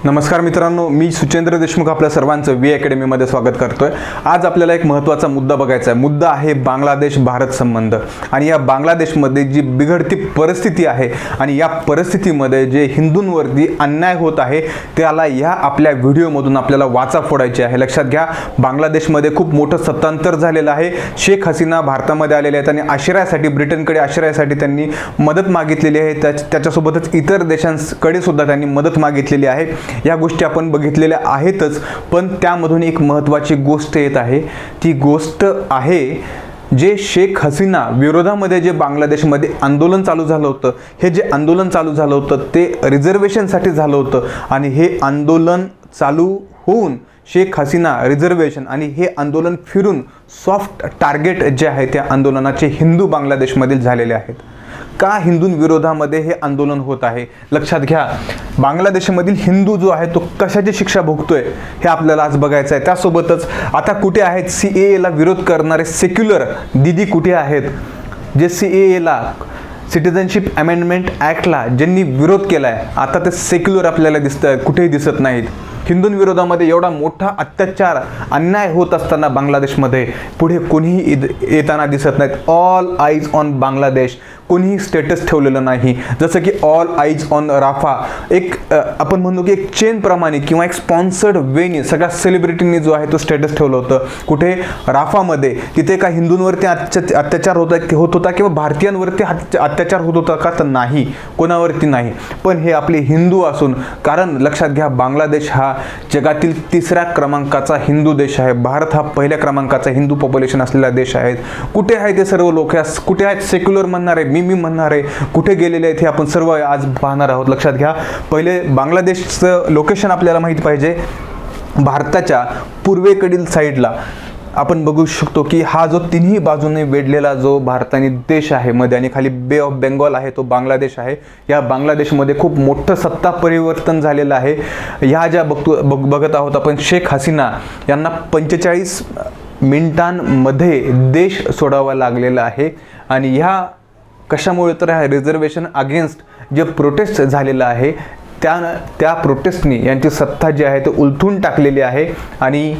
नमस्कार मित्रांनो, मी सुचेंद्र देशमुख आपल्या सर्वांचं वी अकॅडमीमध्ये स्वागत करतोय। आज आपल्याला एक महत्त्वाचा मुद्दा बघायचा आहे। मुद्दा आहे बांगलादेश भारत संबंध आणि या बांगलादेशमध्ये जी बिघडती परिस्थिती आहे आणि या परिस्थितीमध्ये जे हिंदूंवरती अन्याय होत आहे त्याला या आपल्या व्हिडिओमधून आपल्याला वाचा फोडायची आहे। लक्षात घ्या, बांगलादेशमध्ये खूप मोठं सत्तांतर झालेलं आहे। शेख हसीना भारतामध्ये आलेले आहेत आणि आश्रयासाठी ब्रिटनकडे आश्रयासाठी त्यांनी मदत मागितलेली आहे। त्याच्यासोबतच इतर देशांकडे सुद्धा त्यांनी मदत मागितलेली आहे। या गोष्टी आपण बघितलेल्या आहेतच, पण त्यामधून एक महत्त्वाची गोष्ट येत आहे। ती गोष्ट आहे जे शेख हसीना विरोधामध्ये जे बांगलादेशमध्ये आंदोलन चालू झालं होतं, हे जे आंदोलन चालू झालं होतं ते रिझर्वेशनसाठी झालं होतं आणि हे आंदोलन चालू होऊन शेख हसीना रिझर्वेशन आणि हे आंदोलन फिरून सॉफ्ट टार्गेट जे आहे त्या आंदोलनाचे हिंदू बांगलादेशमधील झालेले आहेत। का हिंदूंविरोधामध्ये हे आंदोलन होत आहे? लक्षात घ्या, बांगलादेशमधील हिंदू जो आहे तो कशाची शिक्षा भोगतोय हे आपल्याला आज बघायचं आहे। त्यासोबतच आता कुठे आहेत CAA ला विरोध करणारे सेक्युलर दीदी कुठे आहेत? जे CAA ला सिटिझनशिप अमेंडमेंट ॲक्टला ज्यांनी विरोध केला आहे, आता ते सेक्युलर आपल्याला कुठेही दिसत नाहीत। हिंदूंविरोधामध्ये एवढा मोठा अत्याचार अन्याय होत असताना बांगलादेशमध्ये पुढे कोणीही येताना दिसत नाहीत। ऑल आईज ऑन बांगलादेश, कोणीही स्टेटस ठेवलेलं नाही। जसं की ऑल आईज ऑन राफा, एक आपण म्हणतो की एक चेन प्रमाणे किंवा एक स्पॉन्सर्ड वेने सगळ्या सेलिब्रिटींनी जो आहे तो स्टेटस ठेवलं होतं। कुठे? राफामध्ये। तिथे का हिंदूंवरती अत्याचार होत होता किंवा भारतीयांवरती अत्याचार होत होता का? तर नाही, कोणावरती नाही। पण हे आपले हिंदू असून, कारण लक्षात घ्या, बांगलादेश हा जगातील 3ऱ्या क्रमांकाचा हिंदू देश आहे। भारत हा 1ल्या क्रमांकाचा हिंदू पॉप्युलेशन असलेला देश आहे। कुठे आहे ते सर्व लोक? कुठे आहेत सेक्युलर म्हणणारे, मी म्हणणारे कुठे गेलेले आहेत हे आपण सर्व आज पाहणार आहोत। लक्षात घ्या, पहिले बांगलादेशचं लोकेशन आपल्याला माहिती पाहिजे। भारताच्या पूर्वेकडील साईडला आपण बघू शकतो की हा जो तिन्ही बाजूने वेढलेला जो भारताने देश आहे, मध्ये आणि खाली बे ऑफ बेंगॉल आहे, तो बांगलादेश आहे। या बांगलादेशमध्ये खूप मोठं सत्ता परिवर्तन झालेलं आहे। ह्या ज्या बघत आहोत आपण, शेख हसीना यांना 45 मिनिटांमध्ये देश सोडावा लागलेला आहे आणि ह्या कशामुळे? तर ह्या रिझर्वेशन अगेन्स्ट जे प्रोटेस्ट झालेलं आहे त्या प्रोटेस्टनी यांची सत्ता जी आहे ते उलथून टाकलेली आहे। आणि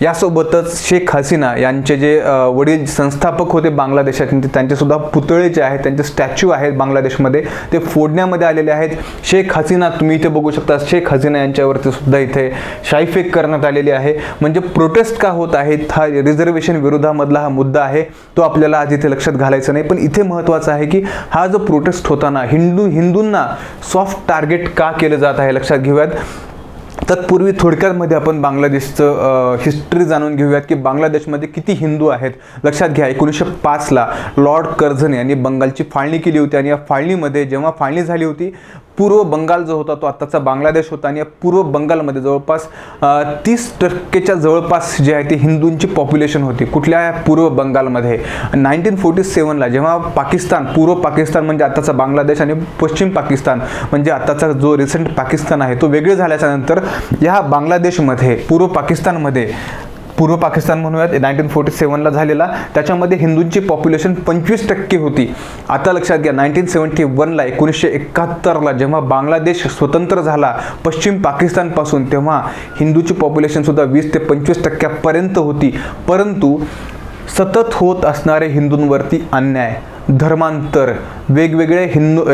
यासोबतच शेख हसीना यांचे जे वडील संस्थापक होते बांगलादेशात, त्यांचेसुद्धा पुतळे जे आहेत, त्यांचे स्टॅच्यू आहेत बांगलादेशमध्ये, ते फोडण्यामध्ये आलेले आहेत। शेख हसीना तुम्ही इथे बघू शकता, शेख हसीना यांच्यावरती सुद्धा इथे शाईफेक करण्यात आलेली आहे। म्हणजे प्रोटेस्ट का होत आहेत? हा रिझर्वेशन विरोधामधला हा मुद्दा आहे, तो आपल्याला आज इथे लक्षात घालायचा नाही। पण इथे महत्त्वाचं आहे की हा जो प्रोटेस्ट होताना हिंदूंना सॉफ्ट टार्गेट का केलं जात आहे, लक्षात घेऊयात। तत्पूर्वी थोडक्यामध्ये आपण बांगलादेशचं हिस्ट्री जाणून घेऊयात की बांगलादेशमध्ये किती हिंदू आहेत। लक्षात घ्या, 1905 ला लॉर्ड कर्झन यांनी बंगालची फाळणी केली होती आणि या फाळणीमध्ये जेव्हा फाळणी झाली होती, पूर्व बंगाल जो होता तो आत्ताचा बांगलादेश होता आणि या पूर्व बंगालमध्ये जवळपास 30% जवळपास जे आहे ते हिंदूंची पॉप्युलेशन होती। कुठल्या? पूर्व बंगालमध्ये। 1947 ला जेव्हा पाकिस्तान, पूर्व पाकिस्तान म्हणजे आत्ताचा बांगलादेश आणि पश्चिम पाकिस्तान म्हणजे आत्ताचा जो रिसेंट पाकिस्तान आहे तो वेगळे झाल्याच्या नंतर या बांगलादेशमध्ये पूर्व पाकिस्तान म्हणूयात, 1947 ला झालेला, त्याच्यामध्ये हिंदूंची पॉप्युलेशन 25% होती। आता लक्षात घ्या, 1971 ला 1971 ला जेव्हा बांगलादेश स्वतंत्र झाला पश्चिम पाकिस्तानपासून, तेव्हा हिंदूची पॉप्युलेशन सुद्धा 20 ते 25% होती। परंतु सतत होत असणारे हिंदूंवरती अन्याय, धर्मांतर, वेगवेगळे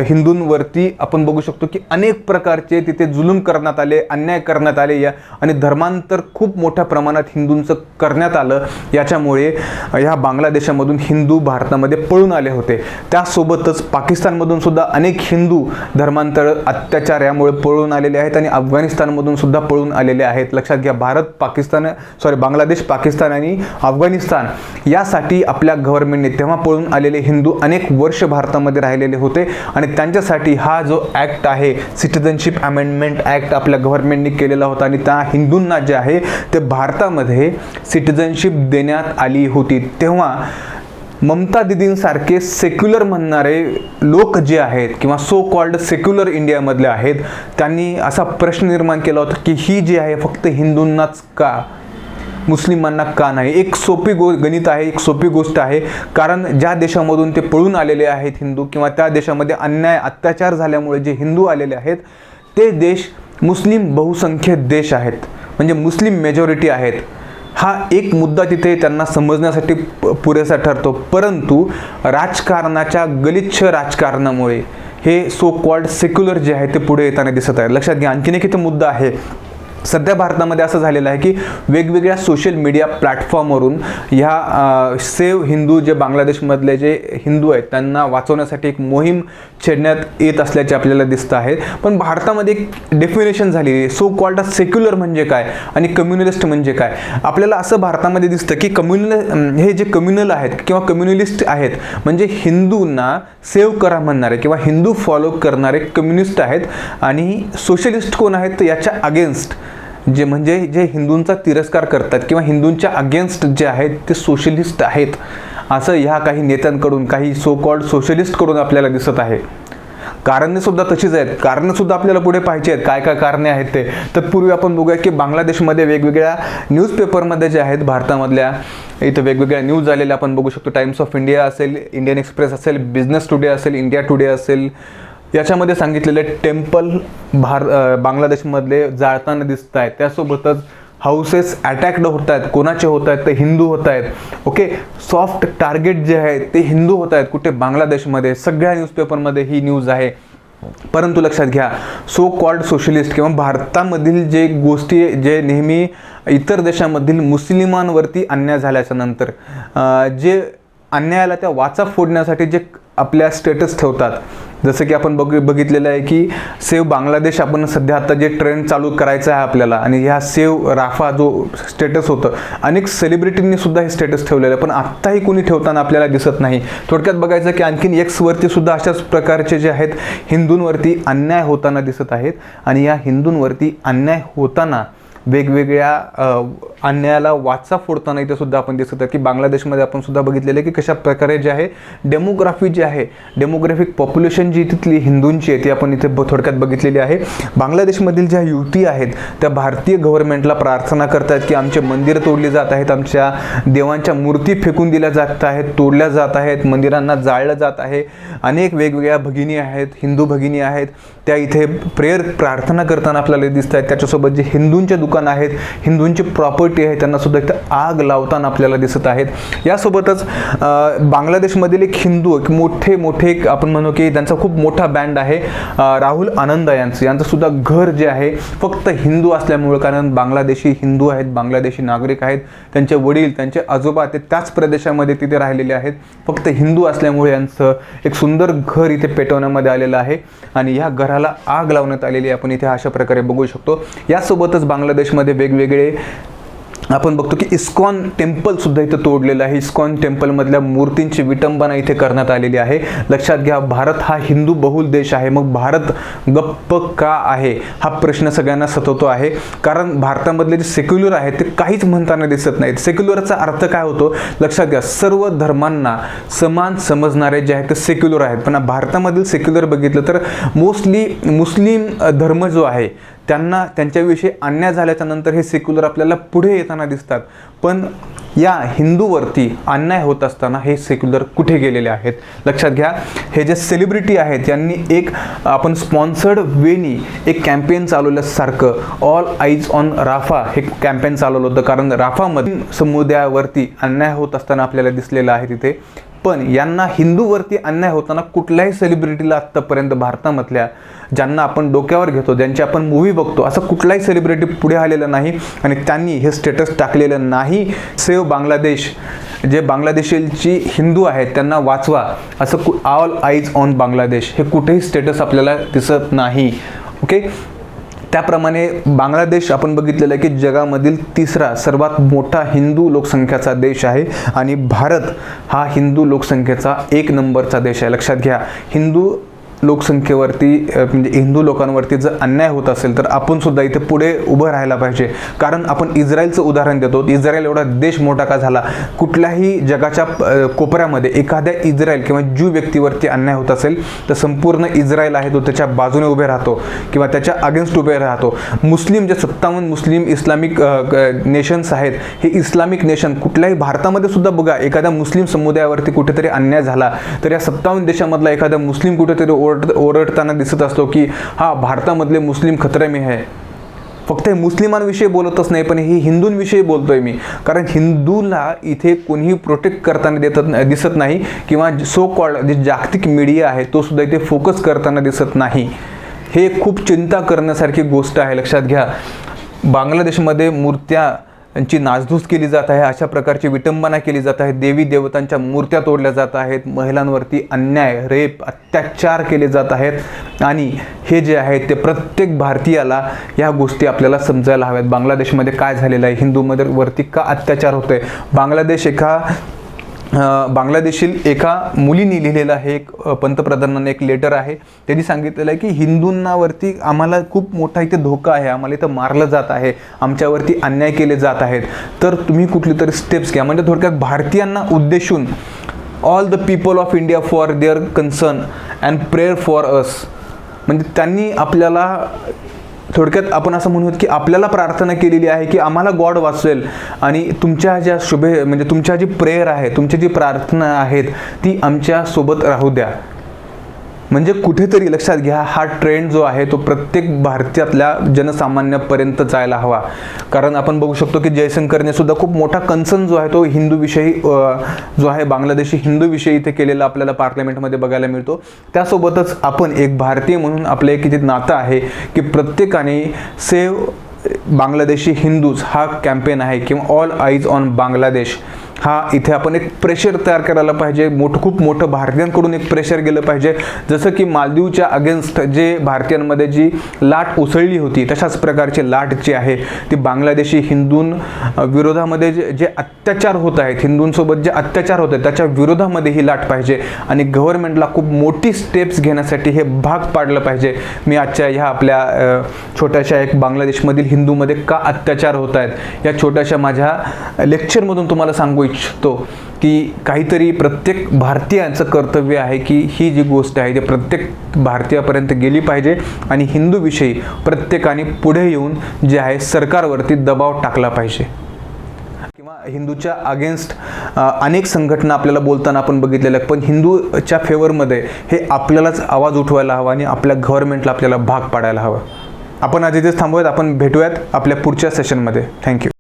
हिंदूंवरती आपण बघू शकतो की अनेक प्रकारचे तिथे जुलूम करण्यात आले, अन्याय करण्यात आले आणि धर्मांतर खूप मोठ्या प्रमाणात हिंदूंचं करण्यात आलं। याच्यामुळे ह्या बांगलादेशामधून हिंदू भारतामध्ये पळून आले होते। त्यासोबतच पाकिस्तानमधून सुद्धा अनेक हिंदू धर्मांतर, अत्याचार यामुळे पळून आलेले आहेत आणि अफगाणिस्तानमधून सुद्धा पळून आलेले आहेत। लक्षात घ्या, बांगलादेश, पाकिस्तान आणि अफगाणिस्तान यासाठी आपल्या गव्हर्नमेंटने तेव्हा पळून आलेले हिंदू अनेक वर्ष भारतामध्ये राहिलेले होते आणि त्यांच्यासाठी हा जो ॲक्ट आहे, सिटिझनशिप अमेंडमेंट ॲक्ट, आपल्या गव्हर्नमेंटने केलेला होता आणि त्या हिंदूंना जे आहे ते भारतामध्ये सिटिझनशिप देण्यात आली होती। तेव्हा ममता दीदींसारखे सेक्युलर म्हणणारे लोक जे आहेत किंवा सो कॉल्ड सेक्युलर इंडियामधले आहेत, त्यांनी असा प्रश्न निर्माण केला होता की ही जी आहे फक्त हिंदूंनाच का, मुस्लिमांना का नाही? एक सोपी गणित आहे, एक सोपी गोष्ट आहे। कारण ज्या देशामधून ते पळून आलेले आहेत हिंदू किंवा त्या देशामध्ये अन्याय, अत्याचार झाल्यामुळे जे हिंदू आलेले आहेत ते देश मुस्लिम बहुसंख्य देश आहेत, म्हणजे मुस्लिम मेजॉरिटी आहेत. हा एक मुद्दा तिथे त्यांना समजण्यासाठी पुरेसा ठरतो. परंतु राजकारणाच्या गलिच्छ राजकारणामुळे हे सो कॉल्ड सेक्युलर जे आहे ते पुढे येताना दिसत आहे. लक्षात घ्या, आणखीन एक इथे मुद्दा आहे. सध्या भारतामध्ये असं झालेलं आहे की वेगवेगळ्या सोशल मीडिया प्लॅटफॉर्मवरून ह्या सेव्ह हिंदू जे बांगलादेशमधले जे हिंदू आहेत त्यांना वाचवण्यासाठी एक मोहीम छेडण्यात येत असल्याचे आपल्याला दिसतं आहे. पण भारतामध्ये एक डेफिनेशन झाली आहे, सो कॉल्ड सेक्युलर म्हणजे काय आणि कम्युनलिस्ट म्हणजे काय. आपल्याला असं भारतामध्ये दिसतं की हे जे कम्युनल आहेत किंवा कम्युनलिस्ट आहेत म्हणजे हिंदूंना सेव्ह करा म्हणणारे किंवा हिंदू फॉलो करणारे कम्युनिस्ट आहेत. आणि सोशलिस्ट कोण आहेत तर याच्या अगेन्स्ट जे हिंदूंचा तिरस्कार करतात किंवा हिंदूंच्या अगेन्स्ट जे आहेत ते सोशलिस्ट आहेत, असं ह्या काही नेत्यांकडून, काही सो कॉल्ड सोशलिस्टकडून आपल्याला दिसत आहे. कारणे सुद्धा तशीच आहेत. कारणं सुद्धा आपल्याला पुढे पाहिजे आहेत, काय काय कारणे आहेत ते. तत्पूर्वी आपण बघूया की बांगलादेशमध्ये वेगवेगळ्या न्यूजपेपरमध्ये जे आहेत भारतामधल्या, इथं वेगवेगळ्या न्यूज आलेल्या आपण बघू शकतो. टाइम्स ऑफ इंडिया असेल, इंडियन एक्सप्रेस असेल, बिझनेस टुडे असेल, इंडिया टुडे असेल, याच्यामध्ये सांगितलेले टेम्पल बांगलादेशमधले जाळताना दिसत आहेत. त्यासोबतच हाऊसेस अटॅक्ड होत आहेत. कोणाचे होत आहेत? ते हिंदू होत आहेत. ओके, सॉफ्ट टार्गेट जे आहे ते हिंदू होत आहेत. कुठे? बांगलादेशमध्ये. सगळ्या न्यूजपेपरमध्ये ही न्यूज आहे. परंतु लक्षात घ्या, सो कॉल्ड सोशलिस्ट किंवा भारतामधील जे गोष्टी जे नेहमी इतर देशामधील मुस्लिमांवरती अन्याय झाल्याच्या नंतर जे अन्यायाला त्या वाचा फोडण्यासाठी जे आपल्या स्टेटस ठेवतात, जसं की आपण बघितलेलं आहे की सेव्ह बांगलादेश आपण सध्या आता जे ट्रेंड चालू करायचं आहे आपल्याला, आणि ह्या सेव्ह राफा जो स्टेटस होतं, अनेक सेलिब्रिटींनी सुद्धा हे स्टेटस ठेवलेलं आहे, पण आत्ताही कोणी ठेवताना आपल्याला दिसत नाही. थोडक्यात बघायचं की आणखीन एक्सवरती सुद्धा अशाच प्रकारचे जे आहेत हिंदूंवरती अन्याय होताना दिसत आहेत. आणि या हिंदूंवरती अन्याय होताना वेगवेगळ्या अन्यायाला वाचा फोडताना इथे सुद्धा आपण दिसत आहे की बांगलादेशमध्ये आपण सुद्धा बघितलेलं आहे की कशा प्रकारे जे आहे डेमोग्राफी जी आहे, डेमोग्राफिक पॉप्युलेशन जी तिथली हिंदूंची आहे ती आपण इथे थोडक्यात बघितलेली आहे. बांगलादेशमधील ज्या युवती आहेत त्या भारतीय गव्हर्नमेंटला प्रार्थना करतात की आमचे मंदिर तोडली जात आहेत, आमच्या देवांच्या मूर्ती फेकून दिल्या जात आहेत, तोडल्या जात आहेत, मंदिरांना जाळलं जात आहे. अनेक वेगवेगळ्या भगिनी आहेत, हिंदू भगिनी आहेत, त्या इथे प्रार्थना करताना आपल्याला दिसत आहेत. त्याच्यासोबत जे हिंदूंचे दुकान आहेत, हिंदूंची प्रॉपर्टी आहे, त्यांना सुद्धा इथं आग लावताना आपल्याला दिसत आहेत. यासोबतच बांगलादेशमधील एक हिंदू मोठे आपण म्हणू की त्यांचा खूप मोठा बँड आहे, राहुल आनंद यांचं सुद्धा घर जे आहे फक्त हिंदू असल्यामुळे, कारण बांगलादेशी हिंदू आहेत, बांगलादेशी नागरिक आहेत, त्यांचे वडील, त्यांचे आजोबा ते त्याच प्रदेशामध्ये तिथे राहिलेले आहेत, फक्त हिंदू असल्यामुळे यांचं एक सुंदर घर इथे पेटवण्यामध्ये आलेलं आहे आणि या घराला आग लावण्यात आलेली आपण इथे अशा प्रकारे बघू शकतो. यासोबतच बांगलादेशमध्ये वेगवेगळे आपण बघतो की इस्कॉन टेम्पल सुद्धा इथे तोडलेलं आहे. इस्कॉन टेम्पलमधल्या मूर्तींची विटंबना इथे करण्यात आलेली आहे. लक्षात घ्या, भारत हा हिंदू बहुल देश आहे, मग भारत गप्प का आहे हा प्रश्न सगळ्यांना सतवतो आहे. कारण भारतामधले जे सेक्युलर आहेत ते काहीच म्हणताना दिसत नाहीत. सेक्युलरचा अर्थ काय होतो लक्षात घ्या, सर्व धर्मांना समान समजणारे जे आहेत ते सेक्युलर आहेत. पण भारतामधील सेक्युलर बघितलं तर मोस्टली मुस्लिम धर्म जो आहे त्यांच्याविषयी अन्याय झाल्याच्या नंतर हे सेक्युलर आपल्याला पुढे येताना दिसतात. पण या हिंदूवरती अन्याय होत असताना हे सेक्युलर कुठे गेलेले आहेत? लक्षात घ्या, हे जे सेलिब्रिटी आहेत यांनी एक आपण स्पॉन्सर्ड वेनी एक कॅम्पेन चालवल्यासारखं ऑल आईज ऑन राफा हे कॅम्पेन चालवलं होतं. कारण राफामध्ये समुदायावरती अन्याय होत असताना आपल्याला दिसलेलं आहे तिथे. पण यांना हिंदूवरती अन्याय होताना कुठल्याही सेलिब्रिटीला आत्तापर्यंत भारतामधल्या ज्यांना आपण डोक्यावर घेतो, ज्यांची आपण मूव्ही बघतो, असं कुठलाही सेलिब्रिटी पुढे आलेला नाही आणि त्यांनी हे स्टेटस टाकलेलं नाही. सेव्ह बांगलादेश, जे बांगलादेशीची हिंदू आहेत त्यांना वाचवा, असं ऑल आईज ऑन बांगलादेश हे कुठेही स्टेटस आपल्याला दिसत नाही. ओके, त्याप्रमाणे बांगलादेश आपण बघितलेलं आहे की जगामधील तिसरा सर्वात मोठा हिंदू लोकसंख्येचा देश आहे आणि भारत हा हिंदू लोकसंख्येचा 1 नंबरचा देश आहे. लक्षात घ्या, हिंदू लोकसंख्येवरती म्हणजे हिंदू लोकांवरती जर अन्याय होत असेल तर आपण सुद्धा इथे पुढे उभं राहायला पाहिजे. कारण आपण इस्रायलचं उदाहरण देतो. इस्रायल एवढा देश मोठा का झाला? कुठल्याही जगाच्या कोपऱ्यामध्ये एखाद्या इस्रायल किंवा ज्यू व्यक्तीवरती अन्याय होत असेल तर संपूर्ण इस्रायल आहे तो त्याच्या बाजूने उभे राहतो किंवा त्याच्या अगेन्स्ट उभे राहतो. मुस्लिम जे 57 मुस्लिम इस्लामिक नेशन्स आहेत, हे इस्लामिक नेशन कुठल्याही भारतामध्ये सुद्धा बघा, एखाद्या मुस्लिम समुदायावरती कुठेतरी अन्याय झाला तर या 57 देशामधला एखादा मुस्लिम कुठेतरी ओरडताना दिसत असतो की हा भारतामधले मुस्लिम खतरे में है. फक्त हे मुस्लिमांविषयी बोलतच नाही, पण ही हिंदूंविषयी बोलतोय मी, कारण हिंदूला इथे कोणीही प्रोटेक्ट करताना दिसत नाही, किंवा सो कॉल्ड जे जागतिक मीडिया आहे तो सुद्धा इथे फोकस करताना दिसत नाही. हे खूप चिंता करण्यासारखी गोष्ट आहे. लक्षात घ्या, बांगलादेशमध्ये मूर्त्यांची नासधूस केली जात आहे, अशा प्रकारची विटंबना केली जात आहे, देवी देवतांच्या मूर्त्या तोडल्या जात आहेत, महिलांवरती अन्याय, रेप, अत्याचार केले जात आहेत. आणि हे जे आहे ते प्रत्येक भारतीयाला ह्या गोष्टी आपल्याला समजायला हव्यात. बांगलादेशमध्ये काय झालेलं आहे, हिंदूमध्ये वरती का अत्याचार होतोय. बांगलादेशील एका मुलीने लिहिलेलं आहे, एक पंतप्रधानांना एक लेटर आहे, त्यांनी सांगितलेलं आहे की हिंदूंवरती आम्हाला खूप मोठा इथे धोका आहे, आम्हाला इथं मारलं जात आहे, आमच्यावरती अन्याय केले जात आहेत, तर तुम्ही कुठली तरी स्टेप्स घ्या. म्हणजे थोडक्यात भारतीयांना उद्देशून all the people of India for their concern and prayer for us. म्हणजे त्यांनी आपल्याला थोडक्यात आपण असं म्हणूयात की आपल्याला प्रार्थना केलेली आहे की आम्हाला गॉड वाचवेल, आणि तुमच्या ज्या म्हणजे तुमच्या जी प्रेयर आहे, तुमची जी प्रार्थना आहेत ती आमच्या सोबत राहू द्या. म्हणजे कुठेतरी लक्षात घ्या, हा ट्रेंड जो आहे तो प्रत्येक भारतीयातल्या जनसामान्यापर्यंत जायला हवा. कारण आपण बघू शकतो की जयशंकरने सुद्धा खूप मोठा कन्सर्न जो आहे तो हिंदूविषयी जो आहे बांगलादेशी हिंदूविषयी इथे केलेला आपल्याला पार्लमेंटमध्ये बघायला मिळतो. त्यासोबतच आपण एक भारतीय म्हणून आपलं एक इथे नातं आहे की प्रत्येकाने सेव्ह बांगलादेशी हिंदूज हा कॅम्पेन आहे, किंवा ऑल आईज ऑन बांगलादेश हा इथे आपण एक प्रेशर तयार करायला पाहिजे. खूप मोठं भारतीयांकडून एक प्रेशर गेलं पाहिजे. जसं की मालदीवच्या अगेन्स्ट जे भारतीयांमध्ये जी लाट उसळली होती, तशाच प्रकारची लाट जी आहे ती बांगलादेशी विरोधामध्ये जे अत्याचार होत आहेत, हिंदूंसोबत जे अत्याचार होत आहेत त्याच्या विरोधामध्ये ही लाट पाहिजे. आणि गव्हर्नमेंटला खूप मोठी स्टेप्स घेण्यासाठी हे भाग पाडलं पाहिजे. मी आजच्या ह्या आपल्या छोट्याशा एक बांगलादेशमधील हिंदूमध्ये का अत्याचार होत आहेत या छोट्याशा माझ्या लेक्चरमधून तुम्हाला सांगू इच्छितो की काहीतरी प्रत्येक भारतीयांचं कर्तव्य आहे की ही जी गोष्ट आहे ती प्रत्येक भारतीयापर्यंत गेली पाहिजे, आणि हिंदूविषयी प्रत्येकाने पुढे येऊन जे आहे सरकारवरती दबाव टाकला पाहिजे. किंवा हिंदूच्या अगेन्स्ट अनेक संघटना आपल्याला बोलताना आपण बघितलेल्या, पण हिंदूच्या फेवरमध्ये हे आपल्यालाच आवाज उठवायला हवा आणि आपल्या गव्हर्नमेंटला आपल्याला भाग पाडायला हवं. आपण आज इथेच थांबूयात. आपण भेटूयात आपल्या पुढच्या सेशनमध्ये. थँक्यू.